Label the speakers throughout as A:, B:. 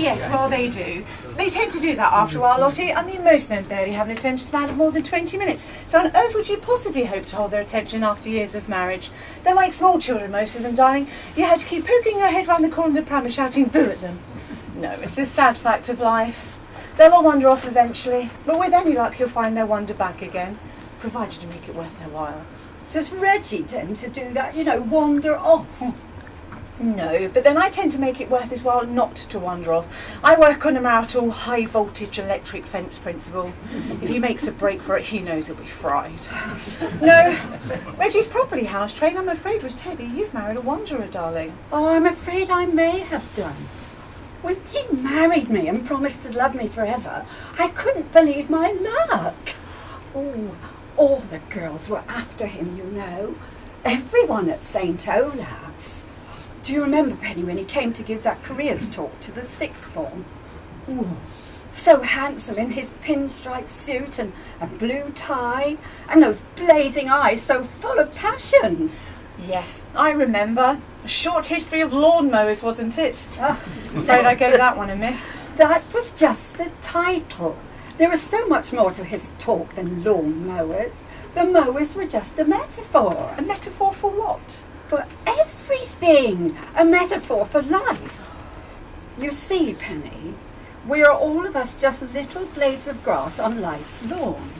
A: Yes, well, they do. They tend to do that after a while, Lottie. I mean, most men barely have an attention span of more than 20 minutes. So on earth would you possibly hope to hold their attention after years of marriage? They're like small children, most of them, darling. You had to keep poking your head round the corner of the pram and shouting boo at them. No, it's a sad fact of life. They'll all wander off eventually, but with any luck you'll find their wander back again, provided you make it worth their while.
B: Does Reggie tend to do that, wander off?
A: No, but then I tend to make it worth his while not to wander off. I work on a marital high-voltage electric fence principle. If he makes a break for it, he knows he'll be fried. No, Reggie's properly house-trained. I'm afraid with Teddy, you've married a wanderer, darling.
B: Oh, I'm afraid I may have done. When he married me and promised to love me forever, I couldn't believe my luck. Oh, all the girls were after him, Everyone at St. Olaf's. Do you remember, Penny, when he came to give that careers talk to the sixth form? Ooh, so handsome in his pinstripe suit and a blue tie, and those blazing eyes so full of passion.
A: Yes, I remember. A short history of lawnmowers, wasn't it?
B: I'm
A: afraid I gave that one a miss.
B: That was just the title. There was so much more to his talk than lawnmowers. The mowers were just a metaphor.
A: A metaphor for what?
B: For everything. A metaphor for life. You see, Penny, we are all of us just little blades of grass on life's lawn.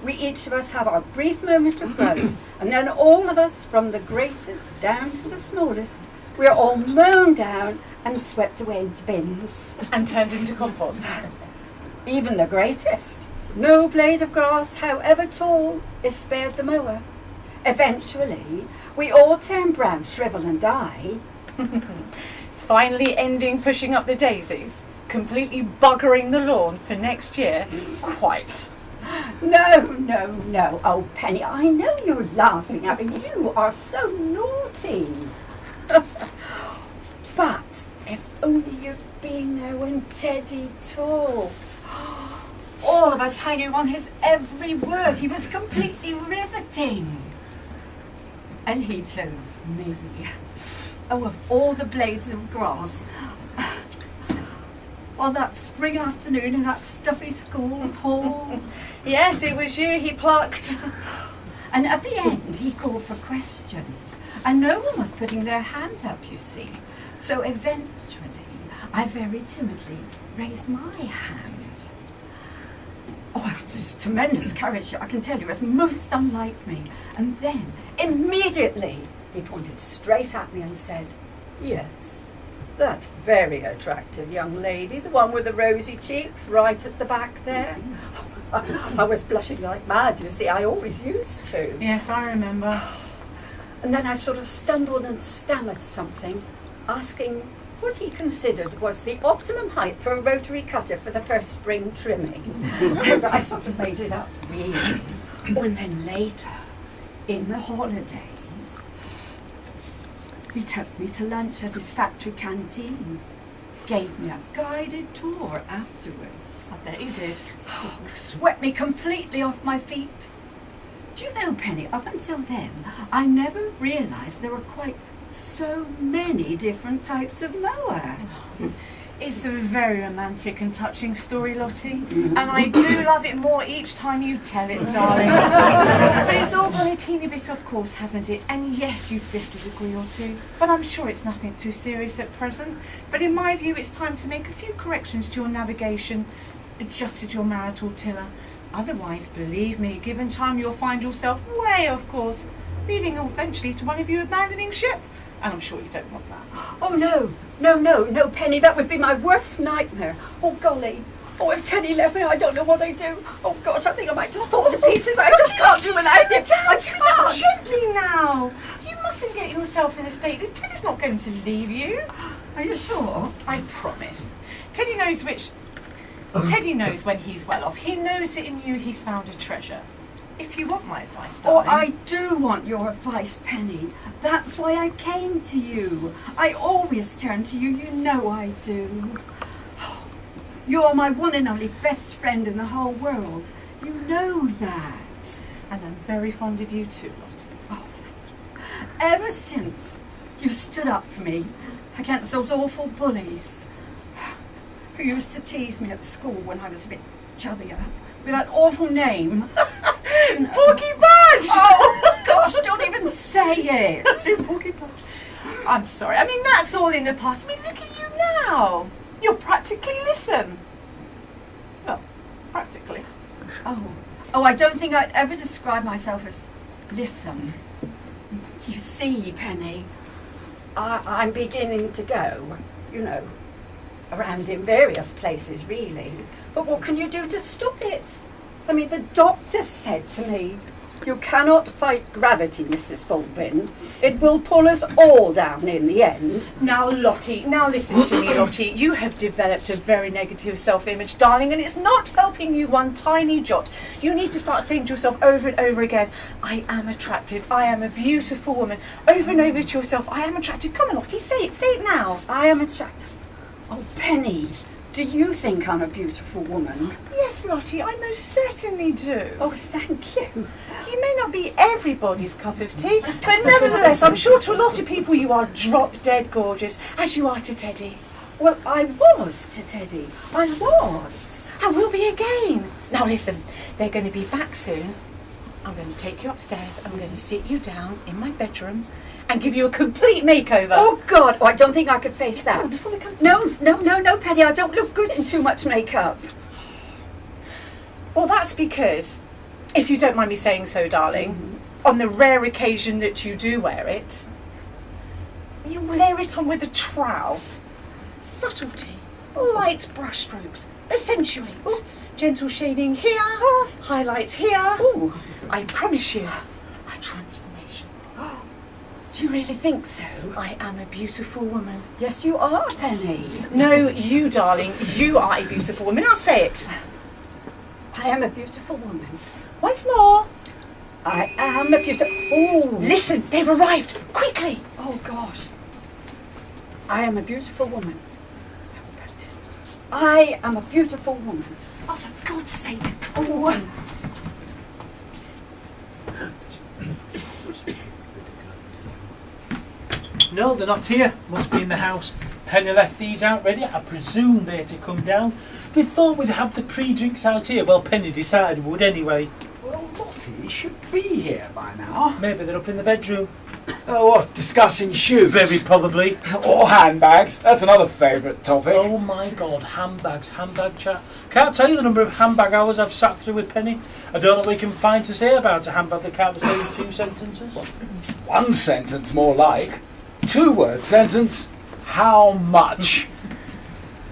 B: We each of us have our brief moment of growth, and then all of us, from the greatest down to the smallest, we are all mown down and swept away into bins.
A: And turned into compost.
B: Even the greatest. No blade of grass, however tall, is spared the mower. Eventually, we all turn brown, shrivel and die.
A: Finally ending pushing up the daisies, completely buggering the lawn for next year. Quite.
B: No. Oh, Penny, I know you're laughing at me. You are so naughty. But if only you'd been there when Teddy talked. All of us hanging on his every word. He was completely riveting. And he chose me. Oh, of all the blades of grass. On that spring afternoon in that stuffy school hall.
A: Yes, it was you he plucked.
B: And at the end, he called for questions. And no one was putting their hand up, you see. So eventually, I very timidly raised my hand. Oh, it was just tremendous courage, I can tell you. It was most unlike me. And then, immediately, he pointed straight at me and said, "Yes, that very attractive young lady, the one with the rosy cheeks right at the back there." I was blushing like mad, you see. I always used to.
A: Yes, I remember.
B: And then I sort of stumbled and stammered something, asking what he considered was the optimum height for a rotary cutter for the first spring trimming. I sort of made it up, really. Oh, and then later, in the holidays, he took me to lunch at his factory canteen. Gave me a guided tour afterwards.
A: I bet you did.
B: Oh, swept me completely off my feet. Do you know, Penny, up until then, I never realised there were quite so many different types of mower.
A: It's a very romantic and touching story, Lottie, and I do love it more each time you tell it, darling. But it's all gone a teeny bit off course, hasn't it? And yes, you've drifted a degree or two, but I'm sure it's nothing too serious at present. But in my view, it's time to make a few corrections to your navigation, adjusted your marital tiller. Otherwise, believe me, given time, you'll find yourself way off course, leading eventually to one of you abandoning ship. And I'm sure you don't want that.
B: Oh, no, Penny, that would be my worst nightmare. Oh, golly. Oh, if Teddy left me, I don't know what I'd do. Oh, gosh, I think I might just fall to pieces. I just can't do without him. I can't.
A: Gently now. You mustn't get yourself in a state. Teddy's not going to leave you.
B: Are you sure?
A: I promise. Teddy knows when he's well off. He knows that in you he's found a treasure. If you want my advice, darling.
B: Oh, I do want your advice, Penny. That's why I came to you. I always turn to you. You know I do. You're my one and only best friend in the whole world. You know that.
A: And I'm very fond of you too, Lottie.
B: Oh, thank you. Ever since you stood up for me against those awful bullies who used to tease me at school when I was a bit chubbier, with that awful name.
A: Porky Budge!
B: Oh, gosh, don't even say it.
A: Porky Budge. I'm sorry. I mean, that's all in the past. I mean, look at you now. You're practically listen. Well, practically.
B: Oh, I don't think I'd ever describe myself as listen. You see, Penny, I'm beginning to go, around in various places, really. But what can you do to stop it? I mean, the doctor said to me, you cannot fight gravity, Mrs. Baldwin. It will pull us all down in the end.
A: Now, Lottie, listen to me, Lottie. You have developed a very negative self-image, darling, and it's not helping you one tiny jot. You need to start saying to yourself over and over again, I am attractive, I am a beautiful woman. Over and over to yourself, I am attractive. Come on, Lottie, say it now.
B: I am attractive. Oh, Penny, do you think I'm a beautiful woman?
A: Yes, Lottie, I most certainly do.
B: Oh, thank you.
A: You may not be everybody's cup of tea, but nevertheless, I'm sure to a lot of people you are drop-dead gorgeous, as you are to Teddy.
B: Well, I was to Teddy. I was.
A: I will be again. Now listen, they're going to be back soon. I'm going to take you upstairs. I'm going to sit you down in my bedroom and give you a complete makeover.
B: Oh, God. Oh, I don't think I could face that. No, Penny. I don't look good in too much makeup.
A: Well, that's because, if you don't mind me saying so, darling, on the rare occasion that you do wear it, you layer it on with a trowel. Subtlety, light brushstrokes, accentuate, gentle shading here, highlights here.
B: Ooh.
A: I promise you, a transformation.
B: Do you really think so?
A: I am a beautiful woman.
B: Yes, you are, Penny.
A: No, you, darling, you are a beautiful woman. I'll say it.
B: I am a beautiful woman.
A: Once more.
B: I am a beautiful... Oh,
A: listen, they've arrived. Quickly.
B: Oh, gosh. I am a beautiful woman. I am a beautiful woman.
A: Oh, for God's sake, come on.
C: No, they're not here. Must be in the house. Penny left these out ready. I presume they're to come down. We thought we'd have the pre-drinks out here. Well, Penny decided we would anyway.
D: Well, Lottie should be here by now.
C: Maybe they're up in the bedroom.
D: Oh, what? Discussing shoes?
C: Very probably.
D: Or handbags. That's another favourite topic.
C: Oh my God, handbag chat. Can't tell you the number of handbag hours I've sat through with Penny. I don't know what we can find to say about a handbag that can't be said in 2 sentences.
D: One sentence more like. 2-word sentence. How much?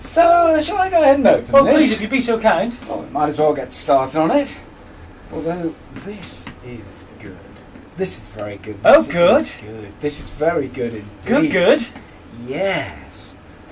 D: So, shall I go ahead and open
C: Well,
D: this?
C: please, if you'd be so kind.
D: Well, we might as well get started on it. Although, this is good. This is very good. This
C: good.
D: is good. This is very good indeed.
C: Good.
D: Yes.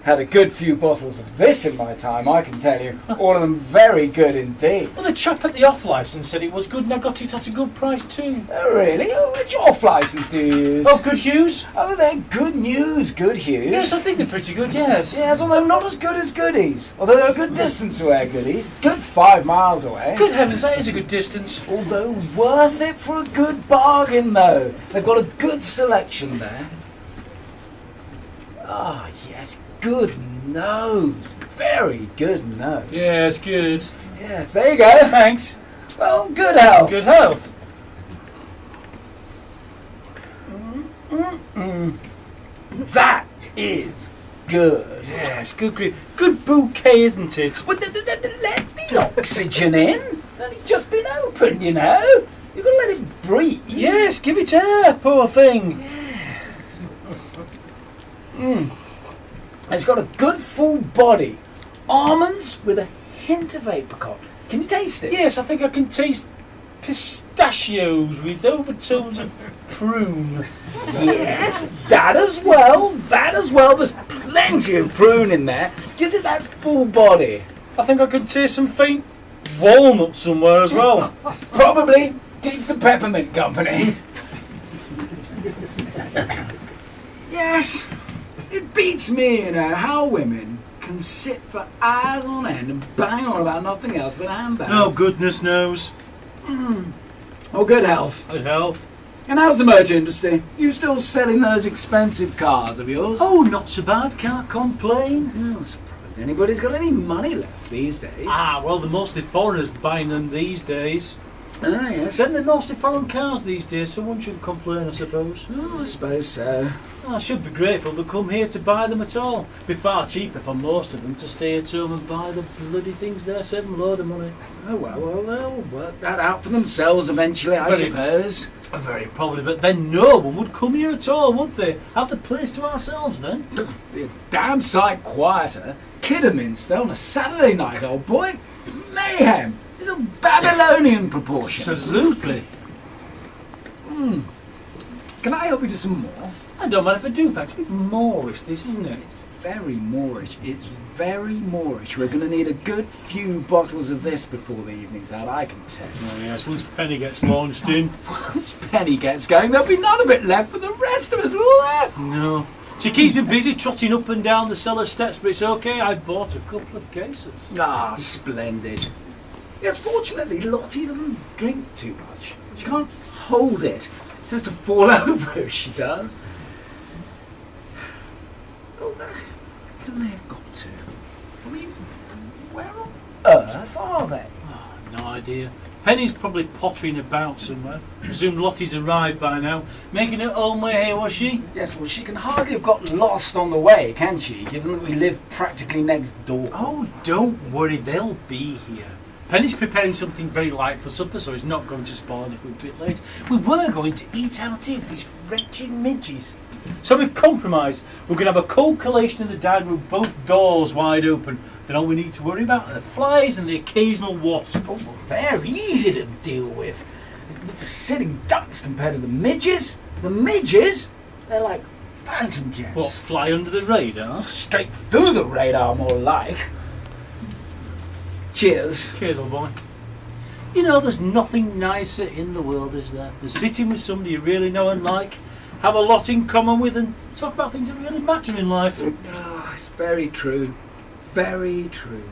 D: Had a good few bottles of this in my time, I can tell you. All of them very good indeed.
C: Well, the chap at the off-licence said it was good and I got it at a good price too.
D: Oh, really? Oh, which off-licence do you use?
C: Oh, Good Hughes?
D: Oh, they're good news, Good Hughes.
C: Yes, I think they're pretty good, yes.
D: Yes, although not as good as Goodies. Although they're a good distance away, Goodies. Good 5 miles away.
C: Good heavens, that is a good distance.
D: Although worth it for a good bargain, though. They've got a good selection there. Ah, yes, good nose. Very good nose.
C: Yes, good.
D: Yes, there you go.
C: Thanks.
D: Well, good health.
C: Good health.
D: That is good.
C: Yes, good grief. Good bouquet, isn't it?
D: Well, let the oxygen in. It's only just been opened, you know. You've got to let it breathe.
C: Yes, give it air, poor thing.
D: It's got a good full body. Almonds with a hint of apricot. Can you taste it?
C: Yes, I think I can taste pistachios with overtones of prune.
D: Yes, that as well. That as well. There's plenty of prune in there. Gives it that full body.
C: I think I can taste some faint walnut somewhere as well.
D: Probably keeps the peppermint company. Yes, it beats me, you know, how women can sit for hours on end and bang on about nothing else but handbags.
C: Oh, goodness knows.
D: Oh, good health.
C: Good health.
D: And how's the motor industry? You still selling those expensive cars of yours?
C: Oh, not so bad. Can't complain.
D: Oh, surprised. anybody's got any money left these days.
C: Ah, well, they're mostly foreigners buying them these days.
D: Ah, yes.
C: Then they're mostly foreign cars these days, so one shouldn't complain, I suppose.
D: Oh, I suppose so.
C: I should be grateful they come here to buy them at all. Be far cheaper for most of them to stay at home and buy the bloody things there, save them a load of money.
D: Oh, well, they'll work that out for themselves eventually, I suppose.
C: Very probably, but then no one would come here at all, would they? Have the place to ourselves then?
D: Be a damn sight quieter. Kidderminster on a Saturday night, old boy. Mayhem. It's a Babylonian proportion.
C: Absolutely.
D: Can I help you to some more?
C: I don't mind if I do, thanks. It's a bit Moorish, this, isn't it?
D: Very Moorish. It's very Moorish. We're going to need a good few bottles of this before the evening's out, I can tell.
C: Oh yes, once Penny gets launched in.
D: Once Penny gets going, there'll be none of it left for the rest of us, will there?
C: No. She keeps me busy trotting up and down the cellar steps, but it's okay, I bought a couple of cases.
D: Ah, splendid. Yes, fortunately, Lottie doesn't drink too much. She can't hold it. She has to fall over if she does. Oh, where can they have got to? I mean, where on earth are they?
C: No idea. Penny's probably pottering about somewhere. Presume Lottie's arrived by now. Making her own way here, was she?
D: Yes, well, she can hardly have got lost on the way, can she, given that we live practically next door?
C: Oh, don't worry, they'll be here. Penny's preparing something very light for supper, so it's not going to spoil if we're a bit late. We were going to eat out here with these wretched midges. So we've compromised. We're going to have a cold collation in the dining room, both doors wide open. Then all we need to worry about are the flies and the occasional wasp.
D: Oh, well, they're easy to deal with. The sitting ducks compared to the midges. The midges, they're like phantom jets.
C: What, fly under the radar?
D: Straight through the radar, more like. Cheers.
C: Cheers, old boy. You know, there's nothing nicer in the world, is there? Than sitting with somebody you really know and like, have a lot in common with, and talk about things that really matter in life.
D: Ah, it's very true. Very true.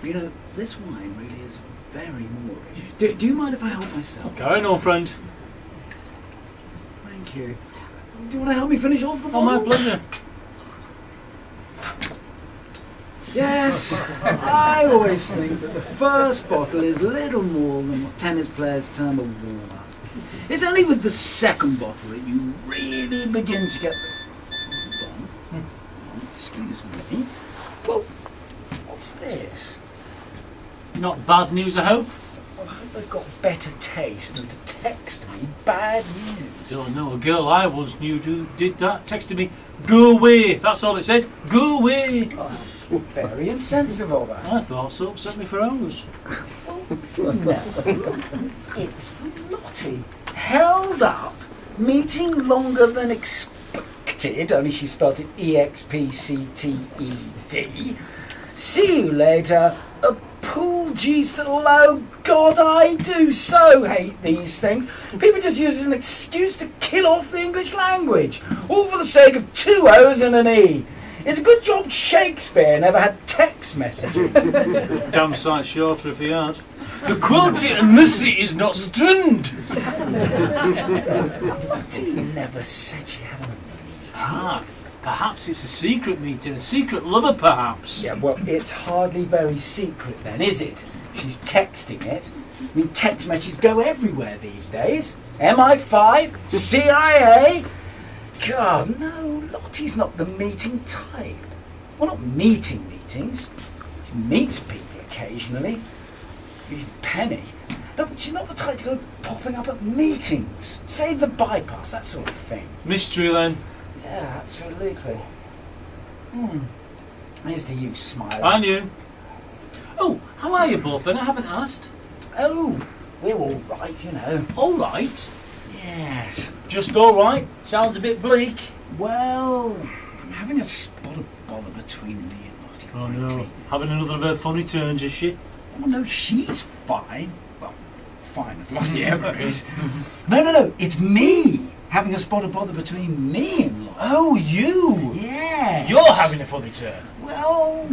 D: You know, this wine really is very Moorish. Do you mind if I help myself?
C: Carry on, friend.
D: Thank you. Do you want to help me finish off the
C: Oh,
D: bottle?
C: my pleasure.
D: Yes, I always think that the first bottle is little more than what tennis players term a warm-up. It's only with the second bottle that you really begin to get the... Hold on. Excuse me. Well, what's this?
C: Not bad news, I hope.
D: I hope they've got better taste than to text me bad news.
C: Don't know, a girl I once knew who did that, texted me, go away. That's all it said, go away.
D: Oh, very insensitive of her.
C: I thought so, upset me for hours.
D: No, it's from Lottie. Held up, meeting longer than expected, only she spelt it E-X-P-C-T-E-D. See you later, a pool G's to all. Oh God, I do so hate these things. People just use it as an excuse to kill off the English language, all for the sake of 2 O's and an E. It's a good job Shakespeare never had text messaging.
C: Damn sight shorter if he had. The quality and mercy is not strand.
D: Lottie never said she had a meeting.
C: Ah, perhaps it's a secret meeting, a secret lover perhaps.
D: Yeah, well, it's hardly very secret then, is it? She's texting it. I mean, text messages go everywhere these days. MI5, CIA. God, no, Lottie's not the meeting type. Well, not meetings. She meets people occasionally. Penny. No, but she's not the type to go popping up at meetings. Save the bypass, that sort of thing.
C: Mystery then.
D: Yeah, absolutely. Here's to you, Smiley.
C: And you. Oh, how are you both then? I haven't asked.
D: Oh, we're all right, you know.
C: All right.
D: Yes.
C: Just all right. Sounds a bit bleak.
D: Well, I'm having a spot of bother between me and Lottie.
C: Oh
D: frankly.
C: no. Having another of her funny turns, is she?
D: Oh no, she's fine. Well, fine as Lottie ever is. No, it's me having a spot of bother between me and Lottie.
C: Oh, you.
D: Yeah.
C: You're having a funny turn.
D: Well,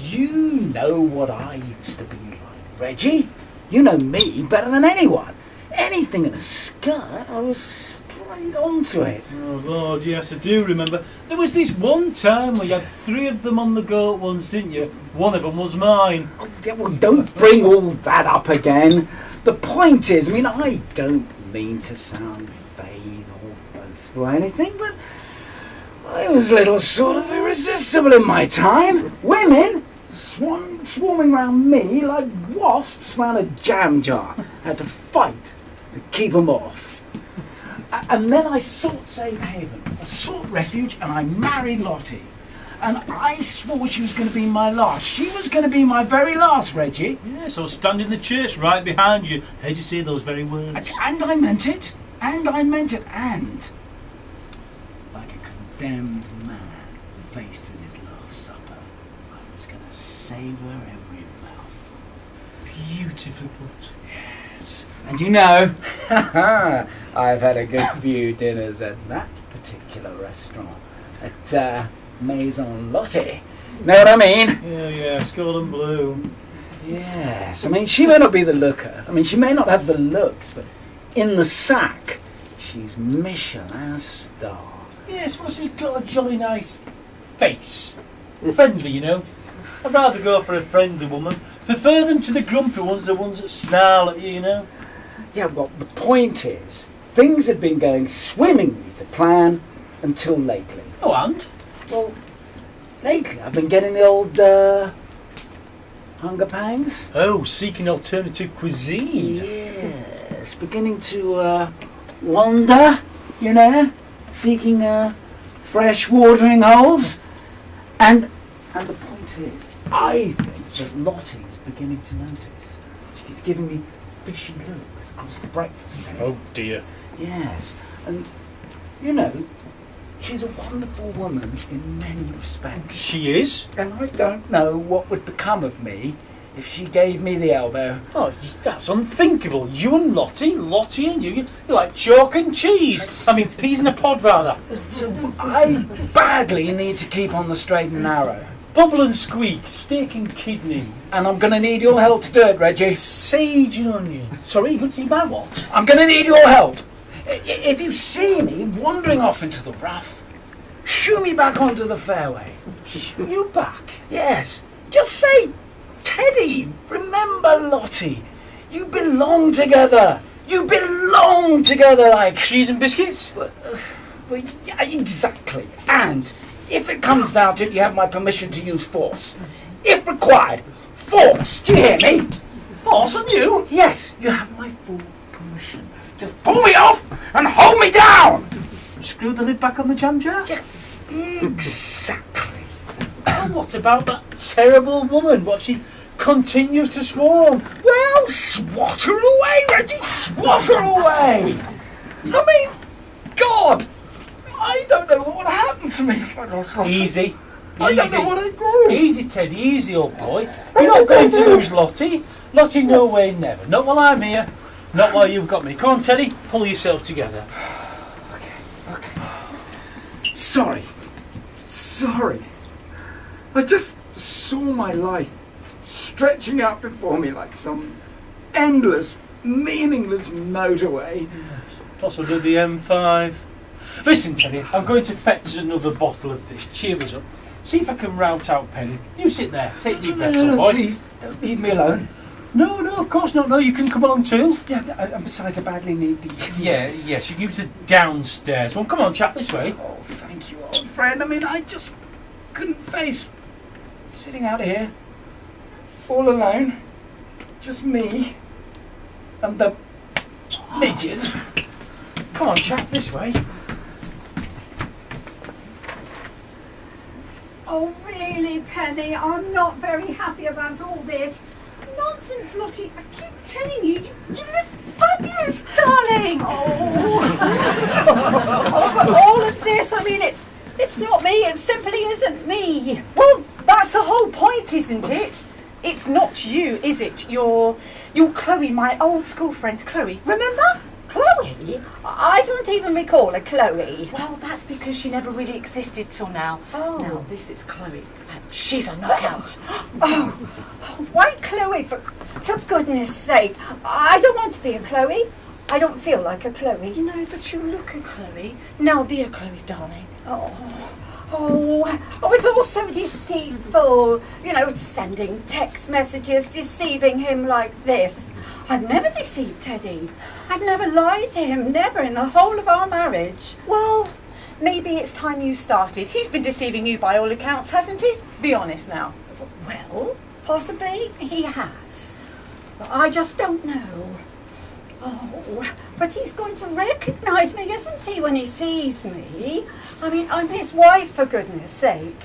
D: you know what I used to be like, Reggie. You know me better than anyone. Anything in a skirt, I was straight played onto it.
C: Oh Lord, yes, I do remember. There was this one time where you had 3 of them on the go at once, didn't you? One of them was mine.
D: Oh, yeah, well, don't bring all that up again. The point is, I mean, I don't mean to sound vain or boastful or anything, but I was a little sort of irresistible in my time. Women swarming around me like wasps around a jam jar. I had to fight to keep them off. And then I sought safe haven, I sought refuge, and I married Lottie. And I swore she was going to be my last. She was going to be my very last, Reggie.
C: Yes, I was standing in the church right behind you. Heard you say those very words.
D: And I meant it. And I meant it. And, like a condemned man faced with his last supper, I was going to savour every mouthful.
C: Beautifully put.
D: Yes. And you know, I've had a good few dinners at that particular restaurant. At Maison Lottie. Know what I mean?
C: Yeah, skull and blue.
D: Yes. I mean, she may not be the looker. I mean, she may not have the looks, but in the sack, she's Michelin star.
C: Yes, well, she's got a jolly nice face. Friendly, you know. I'd rather go for a friendly woman. Prefer them to the grumpy ones, the ones that snarl at you, you know.
D: Yeah, well, the point is, things had been going swimmingly to plan until lately.
C: Oh, and?
D: Well, lately I've been getting the old hunger pangs.
C: Oh, seeking alternative cuisine.
D: Yes, beginning to wander, you know, seeking fresh watering holes. And the point is, I think that Lottie is beginning to notice. She keeps giving me fishy looks across the breakfast table.
C: Oh dear.
D: Yes, and you know, she's a wonderful woman in many respects.
C: She is?
D: And I don't know what would become of me if she gave me the elbow.
C: Oh, that's unthinkable. You and Lottie and you're like chalk and cheese. I mean, peas in a pod, rather.
D: So I badly need to keep on the straight and narrow.
C: Bubble and squeak, steak and kidney.
D: And I'm going to need your help to do it, Reggie.
C: Sage and onion. Sorry, you could see my what?
D: I'm going to need your help. If you see me wandering off into the rough, shoo me back onto the fairway.
C: Shoo you back?
D: Yes. Just say, Teddy, remember Lottie. You belong together. You belong together like...
C: Cheese and biscuits?
D: Well, yeah, exactly. And if it comes down to it, you have my permission to use force. If required, force. Do you hear me?
C: Force on you?
D: Yes, you have my full permission. Just pull me off and hold me down.
C: Screw the lid back on the jam jar?
D: Yeah, exactly.
C: And what about that terrible woman? What, she continues to swarm?
D: Well, swat her away, Reggie. Swat her away. I mean, God, I don't know what would happen to me if I got swatted.
C: Easy.
D: I don't know what I'd do.
C: Easy, Teddy, easy, old boy. You're not going to lose Lottie. Lottie, no way, never. Not while I'm here. Not while you've got me. Come on, Teddy, pull yourself together.
D: Okay. Sorry. I just saw my life stretching out before me like some endless, meaningless motorway.
C: Also did the M5. Listen, Teddy, I'm going to fetch us another bottle of this. Cheer us up. See if I can rout out Penny. You sit there. Take your breath, old boy.
D: Please, don't leave me alone.
C: No, of course not. No, you can come along too.
D: Yeah, and besides, I badly need the...
C: Yeah, she gives the downstairs. Well, come on, chap, this way.
D: Oh, thank you, old friend. I mean, I just couldn't face sitting out here, all alone, just me and the midges.
C: Come on, chap, this way.
B: Oh, really, Penny? I'm not very happy about all this.
A: Nonsense, Lottie. I keep telling you, you look fabulous, darling.
B: Oh, but all of this, I mean, it's not me. It simply isn't me.
A: Well, that's the whole point, isn't it? It's not you, is it? You're Chloe, my old school friend, Chloe. Remember?
B: Chloe? I don't even recall a Chloe.
A: Well, that's because she never really existed till now.
B: Oh.
A: Now, this is Chloe. She's a knockout.
B: Oh, why Chloe? For goodness sake. I don't want to be a Chloe. I don't feel like a Chloe.
A: You know, but you look a Chloe. Now be a Chloe, darling.
B: It's all so deceitful. You know, sending text messages, deceiving him like this. I've never deceived Teddy. I've never lied to him, never in the whole of our marriage.
A: Well, maybe it's time you started. He's been deceiving you by all accounts, hasn't he? Be honest now.
B: Well, possibly he has. I just don't know. But he's going to recognise me, isn't he, when he sees me? I mean, I'm his wife, for goodness sake.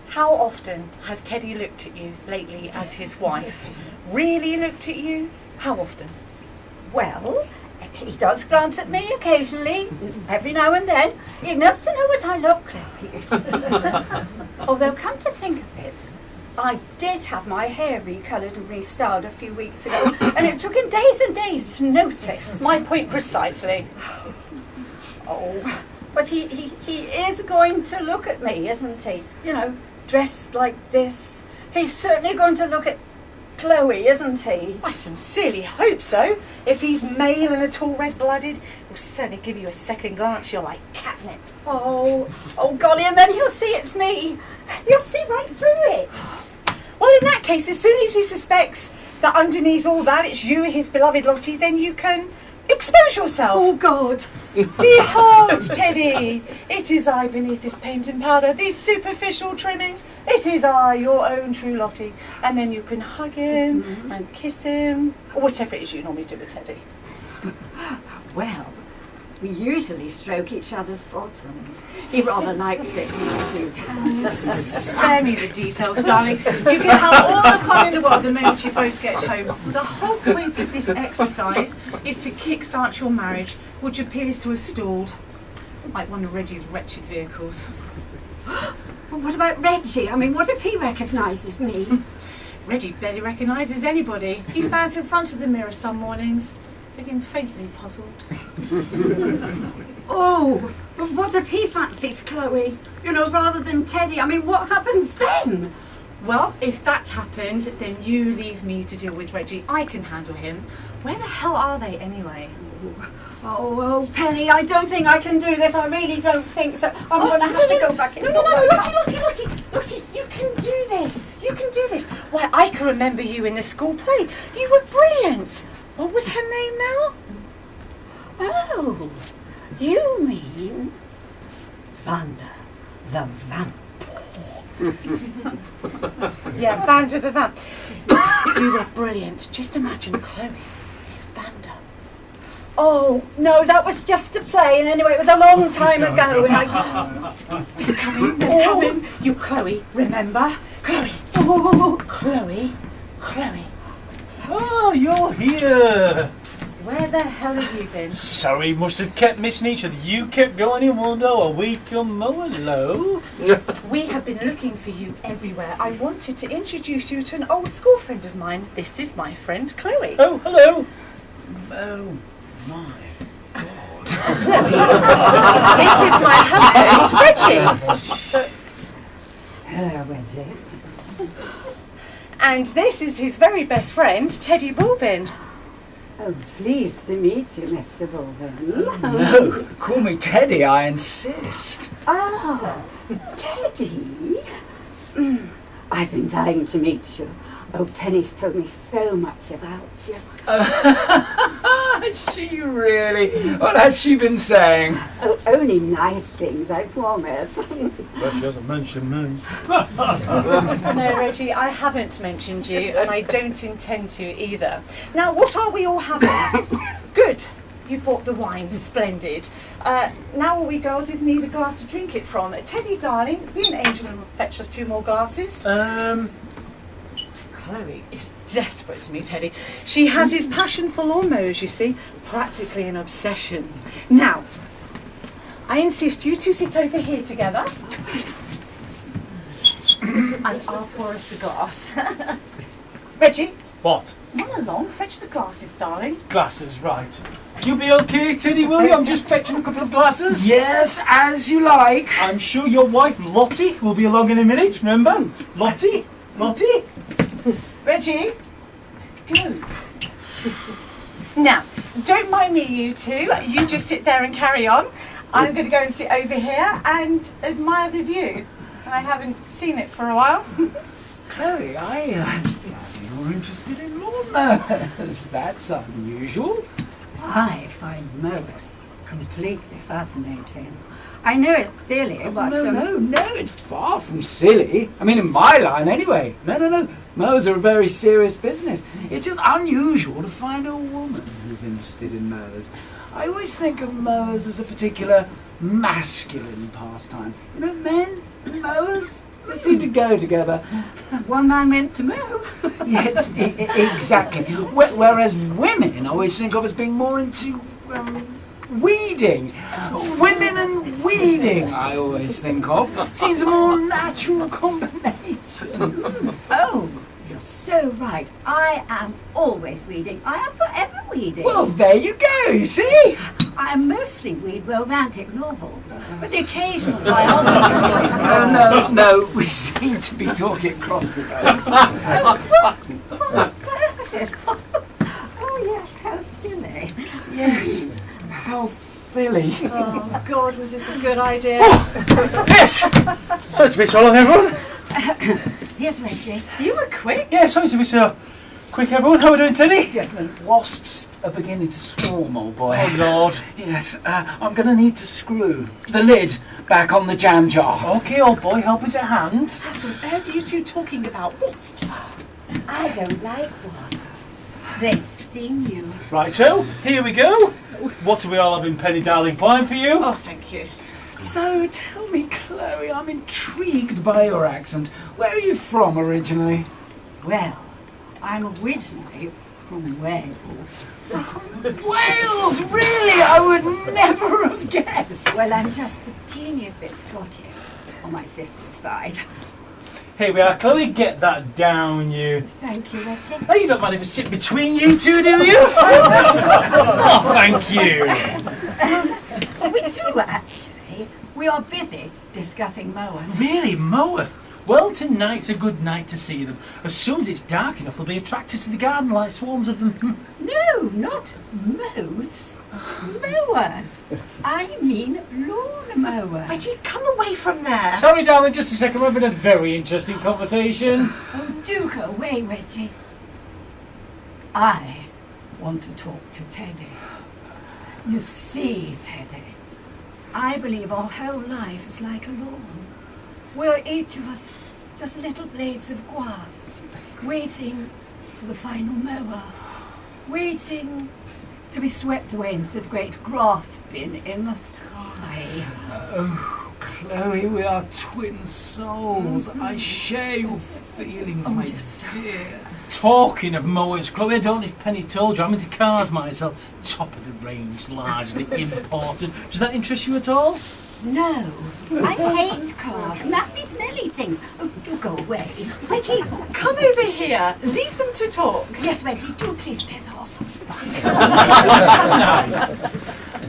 A: How often has Teddy looked at you lately as his wife? Really looked at you? How often?
B: Well, he does glance at me occasionally, every now and then, enough to know what I look like. Although, come to think of it, I did have my hair recoloured and restyled a few weeks ago, and it took him days and days to notice.
A: My point precisely.
B: But he is going to look at me, isn't he? You know, dressed like this. He's certainly going to look at Chloe, isn't he?
A: I sincerely hope so. If he's male and at all red-blooded, he'll certainly give you a second glance. You're like catnip.
B: Oh golly, and then he'll see it's me. He'll see right through it.
A: Well, in that case, as soon as he suspects that underneath all that it's you, his beloved Lottie, then you can expose yourself.
B: Oh, God.
A: Behold, Teddy, it is I beneath this paint and powder, these superficial trimmings. It is I, your own true Lottie. And then you can hug him and kiss him, or whatever it is you normally do with Teddy.
B: Well, we usually stroke each other's bottoms. He rather likes it when I do that.
A: Spare me the details, darling. You can have all the fun in the world the moment you both get home. The whole point of this exercise is to kickstart your marriage, which appears to have stalled, like one of Reggie's wretched vehicles.
B: Well, what about Reggie? I mean, what if he recognises me?
A: Reggie barely recognises anybody. He stands in front of the mirror some mornings, looking faintly puzzled.
B: But what if he fancies Chloe? You know, rather than Teddy. I mean, what happens then?
A: Well, if that happens, then you leave me to deal with Reggie. I can handle him. Where the hell are they anyway?
B: Penny, I don't think I can do this. I really don't think so. I'm going to have to go back in.
A: No, Lottie, you can do this. You can do this. Why, I can remember you in the school play. You were brilliant. What was her name now?
B: Oh, you mean Vanda the Vamp.
A: Yeah, Vanda the Vamp. You were brilliant. Just imagine Chloe is Vanda.
B: Oh, no, that was just a play, and anyway, it was a long time ago, and
A: They're coming. You, Chloe, remember? Chloe. Oh, Chloe.
C: Oh, you're here.
A: Where the hell have you been?
C: Sorry, must have kept missing each other. You kept going in one door, a we come hello.
A: We have been looking for you everywhere. I wanted to introduce you to an old school friend of mine. This is my friend Chloe.
C: Oh, hello. Oh, my God.
A: This is my husband, Reggie.
B: hello, Reggie.
A: And this is his very best friend, Teddy Bulbin.
B: Oh, pleased to meet you, Mr. Bulbin.
D: No, call me Teddy, I insist.
B: Ah, Teddy. I've been dying to meet you. Oh, Penny's told me so much about you.
D: Has she really? What has she been saying?
B: Oh, only nice things, I promise.
C: Well, she hasn't mentioned me.
A: No, Reggie, I haven't mentioned you, and I don't intend to either. Now, what are we all having? Good. You bought the wine. Splendid. Now all we girls is need a glass to drink it from. Teddy, darling, be an angel and fetch us 2 more glasses. Chloe is desperate to meet Teddy. She has his passion for lawnmowers, you see. Practically an obsession. Now, I insist you 2 sit over here together. And I'll pour us a glass. Reggie,
C: What?
A: run along, fetch the glasses, darling.
C: Glasses, right. You be okay, Teddy, will you? I'm just fetching a couple of glasses.
D: Yes, as you like.
C: I'm sure your wife, Lottie, will be along in a minute, remember? Lottie?
A: Reggie, go. Now, don't mind me, you two. You just sit there and carry on. I'm going to go and sit over here and admire the view. I haven't seen it for a while.
D: Chloe, you're interested in lawnmowers. That's unusual.
B: I find mowers completely fascinating. I know it's silly, but...
D: No, it's far from silly. I mean, in my line, anyway. No. Mowers are a very serious business. It's just unusual to find a woman who's interested in mowers. I always think of mowers as a particular masculine pastime. You know, men and mowers, they seem to go together.
B: One man meant to mow.
D: Yes, exactly. Whereas women I always think of as being more into weeding. Women and weeding, I always think of. Seems a more natural combination.
B: Oh, you're so right. I am always weeding. I am forever weeding.
D: Well, there you go, you see?
B: I mostly read romantic novels, with the occasional biography.
D: No, we seem to be talking cross purposes.
B: Oh, yes, how silly.
D: Yes, how silly.
A: Oh, God, was this a good idea?
C: Yes! Sorry to be so long, everyone.
B: Yes, Reggie.
A: You were quick.
C: Yeah, sorry to be so quick, everyone. How are we doing, Teddy?
D: Gentlemen, wasps are beginning to swarm, old boy.
C: Oh, Lord.
D: Yes, I'm going to need to screw the lid back on the jam jar.
C: Okay, old boy, help us at hand.
A: What on earth are you two talking about? Wasps?
B: I don't like wasps. They sting you.
C: Righto, here we go. What are we all having, Penny darling? Wine for you?
A: Oh, thank you.
D: So, tell me, Chloe, I'm intrigued by your accent. Where are you from originally?
B: Well, I'm originally from Wales.
D: Wales, really? I would never have guessed.
B: Well, I'm just the teeniest bit Scottish on my sister's side.
C: Here we are, Chloe. Get that down, you.
B: Thank you, Reggie.
C: Oh, you don't mind if I sit between you two, do you? Oh, thank you.
B: We do, actually. We are busy discussing mowers.
C: Really, Moeth? Well, tonight's a good night to see them. As soon as it's dark enough, they'll be attracted to the garden like swarms of them.
B: No, not mows. Mowers. I mean lawn mowers.
A: Reggie, come away from there.
C: Sorry, darling, just a second. We're having a very interesting conversation.
B: Oh, do go away, Reggie. I want to talk to Teddy. You see, Teddy, I believe our whole life is like a lawn. We're each of us just little blades of grass, waiting for the final mower, waiting to be swept away into the great grass bin in the sky.
D: Oh, Chloe, we are twin souls. I share your feelings, my dear.
C: Talking of mowers, Chloe, I don't know if Penny told you, I'm into cars myself. Top of the range, largely imported. Does that interest you at all?
B: No, I hate cars, nasty smelly things. Oh, do go away.
A: Reggie, come over here. Leave them to talk.
B: Yes, Reggie, do please piss off.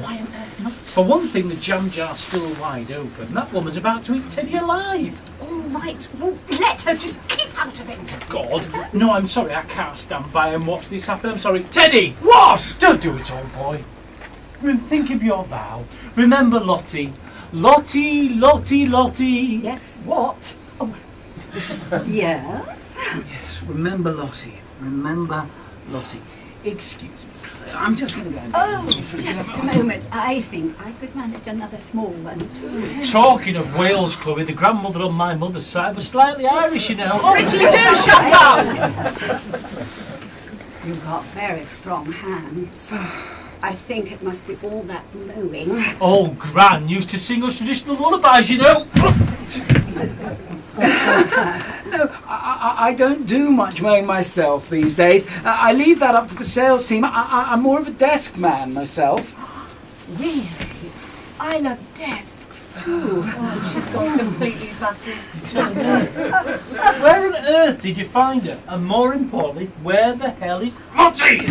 A: Why on earth not?
C: For one thing, the jam jar's still wide open. That woman's about to eat Teddy alive.
A: All right, well, let her just keep out of it.
C: God. No, I'm sorry, I can't stand by and watch this happen. I'm sorry. Teddy! What? Don't do it, old boy. Think of your vow. Remember Lottie. Lottie.
B: Yes, what? Oh, yeah?
D: Yes, remember Lottie. Remember Lottie. Excuse me, Chloe. I'm just going to go and...
B: Oh, just a moment. I think I could manage another small one.
C: Talking of Wales, Chloe, the grandmother on my mother's side was slightly Irish, you know.
A: Reggie, do shut up!
B: You've got very strong hands. I think it must be all that mowing.
C: Oh, Gran used to sing us traditional lullabies, you know.
D: No, I don't do much mowing myself these days. I leave that up to the sales team. I'm more of a desk man myself.
B: Really? I love desks too.
A: Oh, she's gone completely batty.
C: Where on earth did you find her? And more importantly, where the hell is Lottie?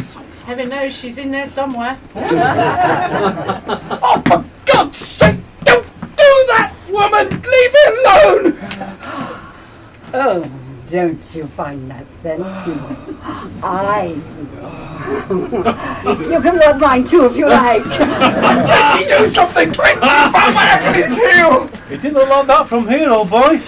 A: Heaven knows she's in there somewhere.
D: Oh, for God's sake, don't do that, woman! Leave me alone!
B: Oh, don't chance you'll find that then. I do. You can rub mine too if you like.
D: He's doing something! Quick! She found my Achilles heel!
C: It didn't look like that from here, old boy.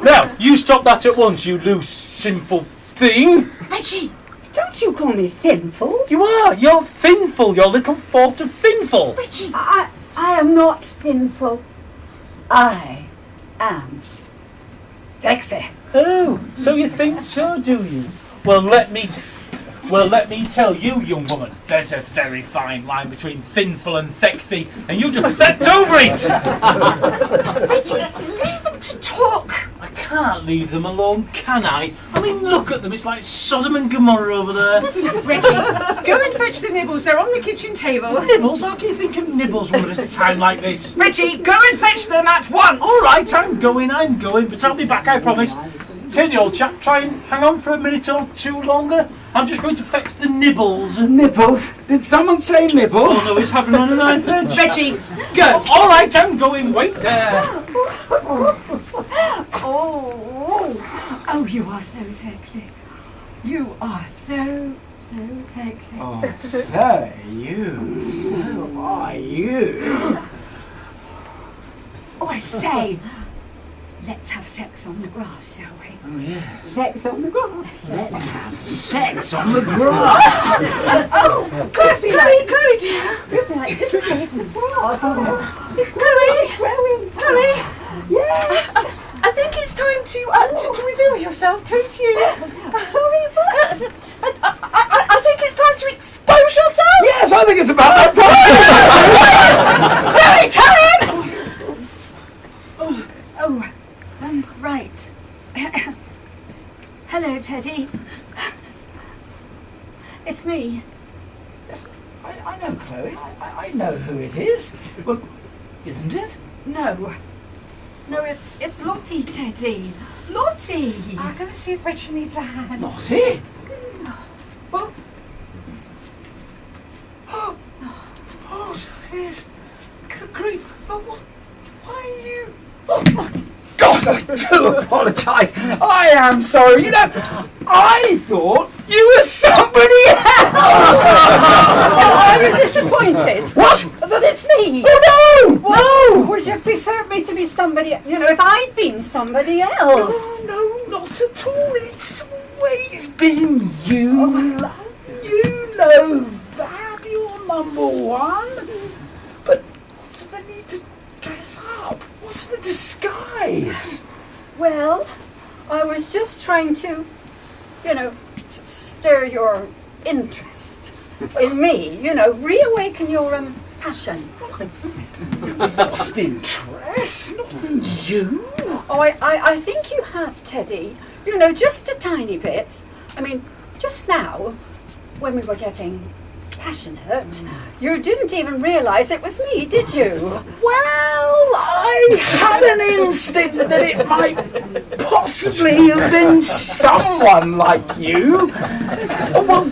C: Now, you stop that at once, you loose, sinful thing.
B: Reggie, don't you call me sinful.
C: You are. You're thinful. You're little thought of thinful.
B: Reggie, I am not sinful. I am sexy.
C: Oh, so you think so, do you? Well, let me tell you, young woman, there's a very fine line between thinful and thecthy, and you just stepped over it!
A: Reggie, leave them to talk.
C: I can't leave them alone, can I? I mean, look at them, it's like Sodom and Gomorrah over there.
A: Reggie, go and fetch the nibbles. They're on the kitchen table.
C: Nibbles? How can you think of nibbles when at a time like this?
A: Reggie, go and fetch them at once.
C: All right, I'm going, but I'll be back, I promise. Teddy, old chap, try and hang on for a minute or two longer. I'm just going to fetch the nibbles.
D: Nibbles? Did someone say nibbles?
C: Oh no, he's having on a knife edge.
A: Reggie, go.
C: All right, I'm going. Wait there.
B: Oh, you are so sexy. You are so sexy.
D: Oh, so are you.
B: Oh, I say, let's have sex on the grass, shall we?
D: Oh, yeah.
B: Sex on the grass. Let's have
D: Sex on the grass.
B: Chloe,
A: Chloe, dear.
B: like little bits of grass.
A: Chloe.
B: Yes.
A: I think it's time to reveal yourself, don't you?
B: Sorry, what?
A: I think it's time to expose yourself.
D: Yes, I think it's about that time.
A: Chloe, tell him.
B: Right. Hello, Teddy. It's me.
D: Yes, I know Chloe. I know who it is. Well, isn't it?
B: No, it's Lottie, Teddy. Lottie.
A: I'm going to see if Reggie needs a hand.
D: Lottie? Well. Oh, so it is. Good grief. Oh, why are you? Oh, my God, I do apologise. I am sorry. You know, I thought you were somebody else.
B: Are you disappointed?
D: What?
B: That it's me?
D: Oh, no! No!
B: Would you prefer me to be somebody, if I'd been somebody else?
D: No, not at all. It's always been you. You know that. You're number one. But what's the need to dress up? What's the disguise?
B: Well, I was just trying to, stir your interest in me, reawaken your passion.
D: Lost interest? Not in you.
B: Oh, I think you have, Teddy. Just a tiny bit. I mean, just now, when we were getting passionate, you didn't even realise it was me, did you?
D: Well, I had an instinct that it might possibly have been someone like you. Oh, well,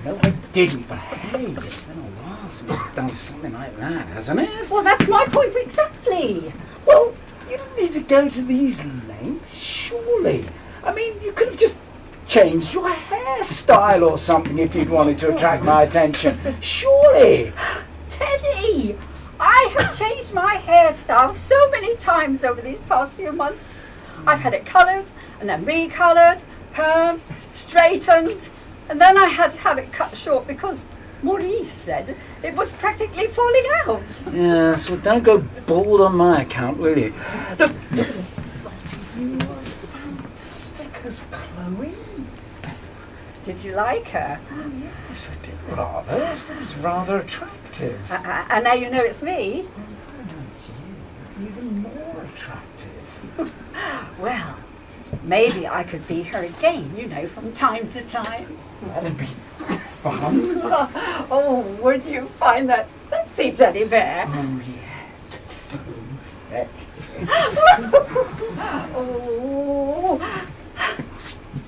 D: no, I didn't, but hey, it's been a while since I've done something like that, hasn't it?
B: Well, that's my point exactly.
D: Well, you didn't need to go to these lengths, surely. I mean, you could have just changed your hairstyle or something if you'd wanted to attract my attention. Surely.
B: Teddy, I have changed my hairstyle so many times over these past few months. I've had it coloured and then recoloured, permed, straightened, and then I had to have it cut short because Maurice said it was practically falling out.
D: Yes, well, don't go bald on my account, will you? Look, you are fantastic as Chloe.
B: Did you like her?
D: Oh, yes, I did rather. It was rather attractive.
B: And now you know it's me.
D: And you, even more attractive.
B: Well, maybe I could be her again, from time to time.
D: That'd be fun.
B: Oh, would you find that sexy, Teddy Bear?
D: Oh, yeah.
B: Oh.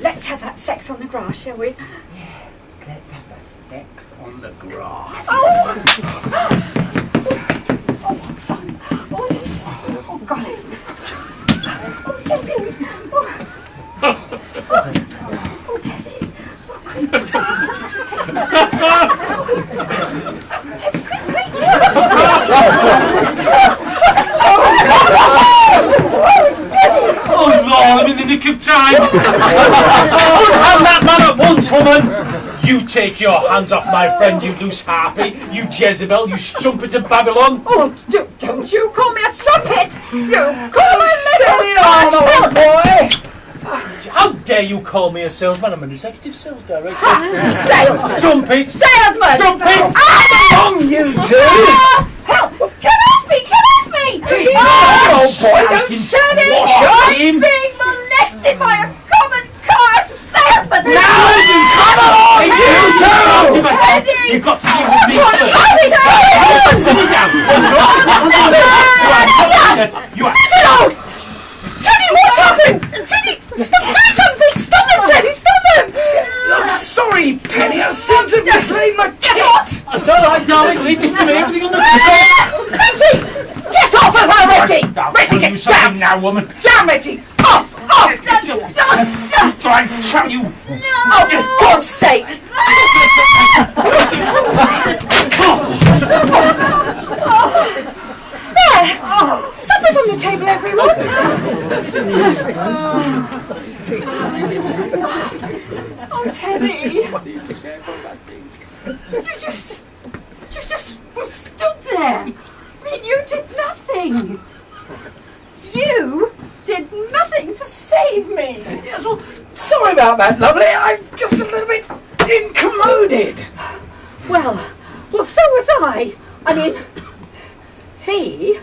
B: Let's have that sex on the grass, shall we?
D: Yeah, let's have that sex on the grass.
B: Oh, what fun. Oh, this is... Oh, got it. Oh, Teddy. Oh.
C: time! Unhand that man at once, woman! You take your hands off my friend, you loose harpy, you Jezebel, you strumpet of Babylon!
B: Oh, don't you call me a strumpet! You call me a
D: Steady on, old boy!
C: How dare you call me a salesman? I'm an executive sales director.
B: Salesman!
C: Strumpet!
B: Salesman!
C: Strumpet!
D: On you two!
B: Help! Get off me! Get off me!
D: Old boy, don't stand it!
B: I'm being molested by a common car salesman!
D: Now you come along, you two!
B: Teddy!
C: You've got to give me first! Sit down! You are
B: Teddy, what's happened? Teddy, do something! Stop them, Teddy! Stop them!
D: I'm sorry, Penny, I seem to have mislaid my kit!
C: It's all right, darling. Leave this to me. Everything under control.
B: Reggie! Get off of her, Reggie! Reggie, get down!
C: Now, woman.
B: Down, Reggie! Off! Off!
C: I tell you.
B: Oh, for God's sake!
A: There! Supper's on the table, everyone!
B: Oh, Teddy! You just stood there! I mean, you did nothing! You did nothing to save me!
D: Yes, well, sorry about that, lovely. I'm just a little bit incommoded.
B: Well, so was I. I mean, he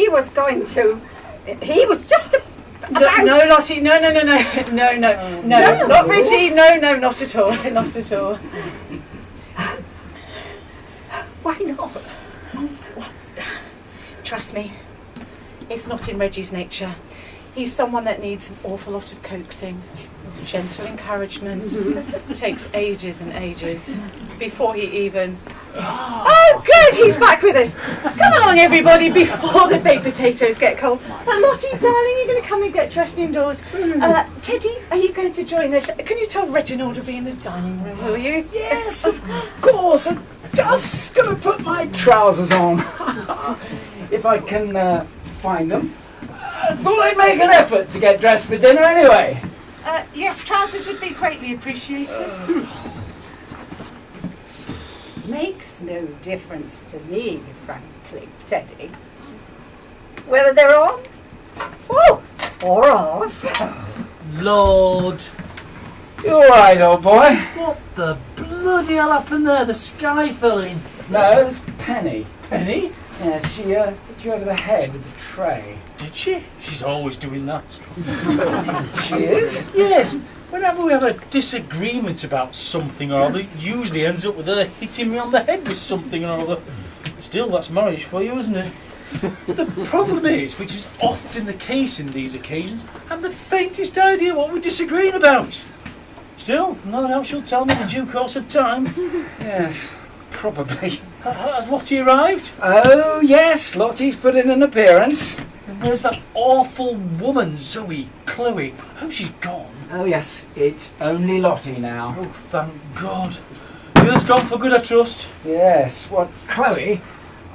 B: was going to... He was just about...
A: No, Lottie, no, not Reggie, no, not at all, not at all.
B: Why not?
A: Trust me, it's not in Reggie's nature. He's someone that needs an awful lot of coaxing, gentle encouragement. Takes ages and ages before he even... Oh, good, he's back with us. Come along, everybody, before the baked potatoes get cold. But Lottie, darling, you're going to come and get dressed indoors. Teddy, are you going to join us? Can you tell Reginald to be in the dining room, will you?
D: Yes, of course. I'm just going to put my trousers on. If I can find them. I thought I'd make an effort to get dressed for dinner anyway.
A: Yes, trousers would be greatly appreciated.
B: Makes no difference to me, frankly, Teddy. Whether they're on or off.
C: Lord.
D: You all right, old boy?
C: What the bloody hell happened there? The sky fell in.
D: No, it's Penny. Penny? Yes, she hit you over the head with the tray.
C: Did she? She's always doing that.
D: She is?
C: Yes. Whenever we have a disagreement about something or other, it usually ends up with her hitting me on the head with something or other. Still, that's marriage for you, isn't it? The problem is, which is often the case in these occasions, I have the faintest idea what we're disagreeing about. Still, no doubt she'll tell me in due course of time.
D: Yes, probably.
C: Has Lottie arrived?
D: Oh, yes, Lottie's put in an appearance.
C: And where's that awful woman, Zoe, Chloe? I hope she's gone.
D: Oh, yes, it's only Lottie now.
C: Oh, thank God. The other's gone for good, I trust.
D: Yes, what, Chloe?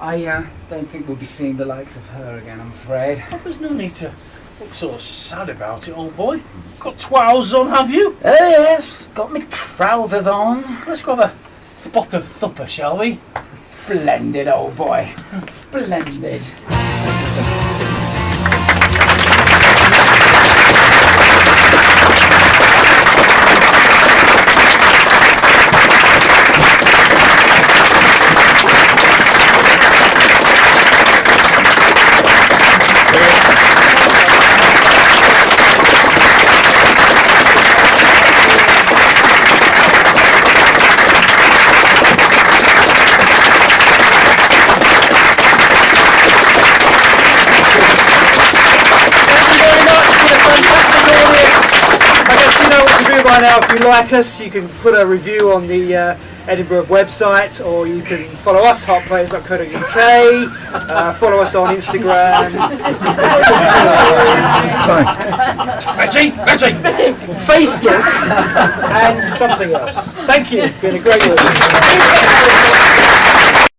D: I don't think we'll be seeing the likes of her again, I'm afraid.
C: Oh, there's no need to look so sad about it, old boy. Got trousers on, have you?
D: Oh, yes, got me trousers on.
C: Let's go have a spot of thupper, shall we?
D: Splendid, old boy. Splendid.
E: By now, if you like us, you can put a review on the Edinburgh website, or you can follow us, heartplayers.co.uk, follow us on Instagram,
C: Reggie!
E: Facebook, and something else. Thank you, it's been a great week.